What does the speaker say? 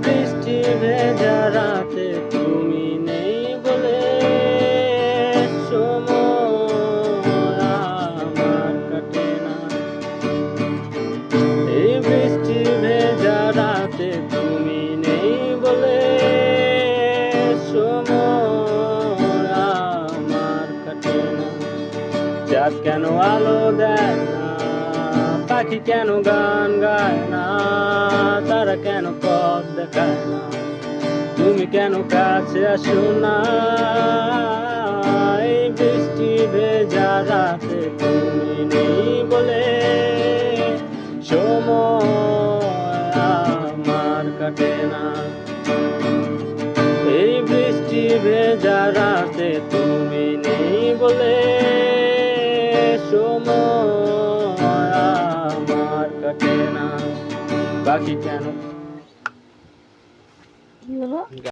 বৃষ্টি ভেজা রাতে তুমি নেই বলে সময় আমার কাটে না। এই বৃষ্টি ভেজা রাতে তুমি নেই বলে সময় আমার কাটে না। চাঁদ কেন আলো দেয় না, পাখি কেন গান গায় না, তারা কেন পথ দেখায় না, তুমি কেন কাছে আসো না। এই বৃষ্টি ভেজা রাতে তুমি নেই বলে সময় আমার কাটে না। এই বৃষ্টি ভেজা রাতে তুমি নেই বলে সময় আমার কাটে না। বাকি কেন